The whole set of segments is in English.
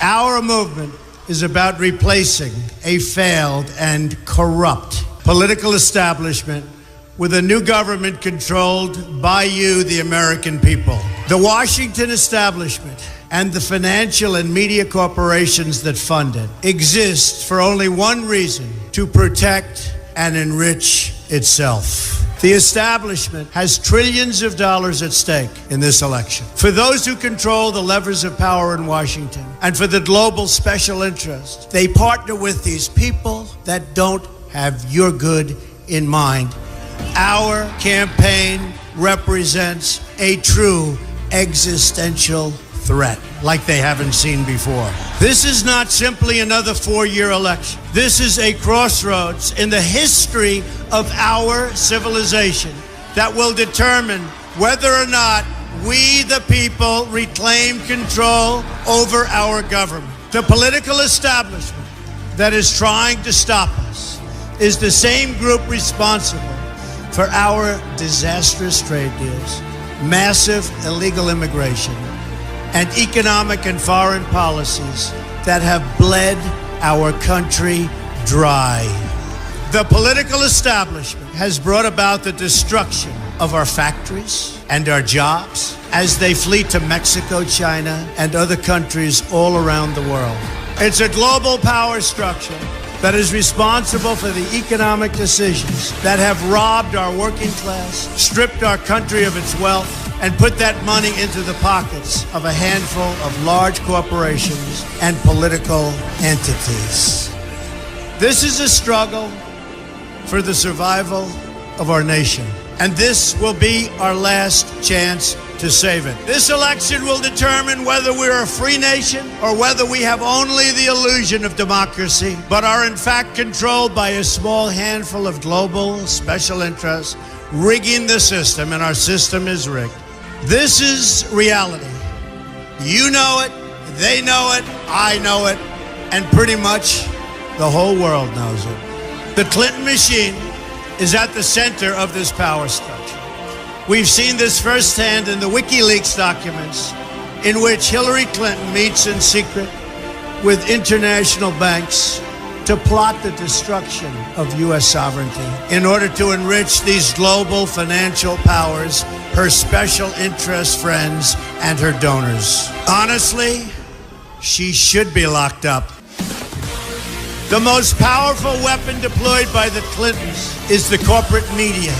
Our movement is about replacing a failed and corrupt political establishment with a new government controlled by you, the American people. The Washington establishment and the financial and media corporations that fund it exist for only one reason: to protect and enrich itself. The establishment has trillions of dollars at stake in this election. For those who control the levers of power in Washington and for the global special interest, they partner with these people that don't have your good in mind. Our campaign represents a true existential threat like they haven't seen before. This is not simply another four-year election. This is a crossroads in the history of our civilization that will determine whether or not we, the people, reclaim control over our government. The political establishment that is trying to stop us is the same group responsible for our disastrous trade deals, massive illegal immigration, and economic and foreign policies that have bled our country dry. The political establishment has brought about the destruction of our factories and our jobs as they flee to Mexico, China, and other countries all around the world. It's a global power structure that is responsible for the economic decisions that have robbed our working class, stripped our country of its wealth, and put that money into the pockets of a handful of large corporations and political entities. This is a struggle for the survival of our nation, and this will be our last chance to save it. This election will determine whether we're a free nation or whether we have only the illusion of democracy, but are in fact controlled by a small handful of global special interests rigging the system, and our system is rigged. This is reality. You know it, they know it, I know it, and pretty much the whole world knows it. The Clinton machine is at the center of this power structure. We've seen this firsthand in the WikiLeaks documents, in which Hillary Clinton meets in secret with international banks to plot the destruction of U.S. sovereignty in order to enrich these global financial powers, her special interest friends, and her donors. Honestly, she should be locked up. The most powerful weapon deployed by the Clintons is the corporate media,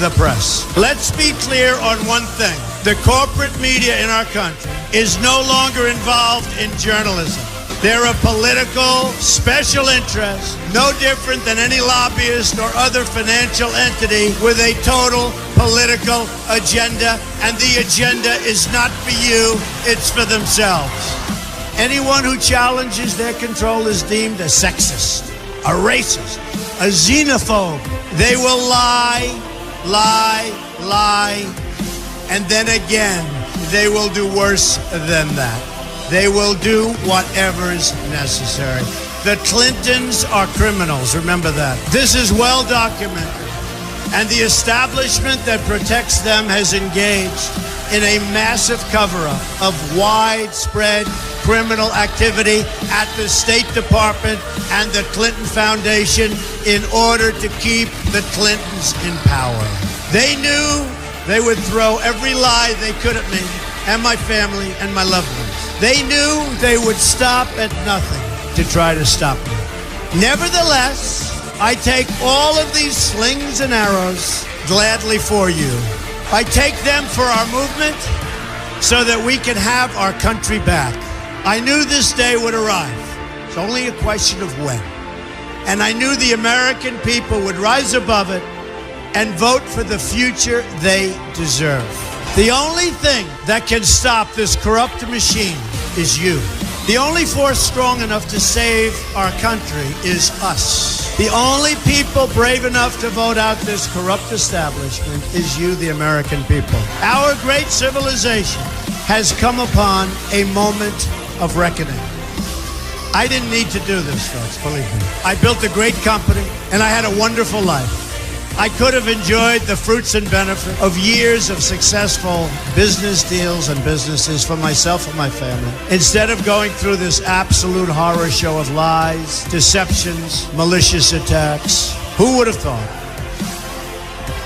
the press. Let's be clear on one thing. The corporate media in our country is no longer involved in journalism. They're a political special interest, no different than any lobbyist or other financial entity with a total political agenda, and the agenda is not for you, it's for themselves. Anyone who challenges their control is deemed a sexist, a racist, a xenophobe. They will lie, and then again, they will do worse than that. They will do whatever is necessary. The Clintons are criminals, remember that. This is well documented, and the establishment that protects them has engaged in a massive cover-up of widespread criminal activity at the State Department and the Clinton Foundation in order to keep the Clintons in power. They knew they would throw every lie they could at me and my family and my loved ones. They knew they would stop at nothing to try to stop me. Nevertheless, I take all of these slings and arrows gladly for you. I take them for our movement so that we can have our country back. I knew this day would arrive. It's only a question of when. And I knew the American people would rise above it and vote for the future they deserve. The only thing that can stop this corrupt machine is you. The only force strong enough to save our country is us. The only people brave enough to vote out this corrupt establishment is you, the American people. Our great civilization has come upon a moment of reckoning. I didn't need to do this, folks, believe me. I built a great company, and I had a wonderful life. I could have enjoyed the fruits and benefit of years of successful business deals and businesses for myself and my family, instead of going through this absolute horror show of lies, deceptions, malicious attacks. Who would have thought?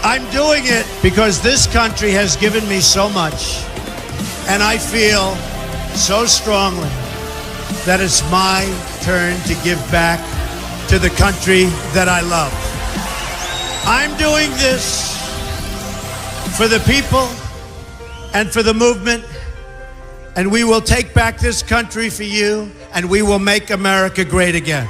I'm doing it because this country has given me so much, and I feel so strongly that it's my turn to give back to the country that I love. I'm doing this for the people and for the movement, and we will take back this country for you, and we will make America great again.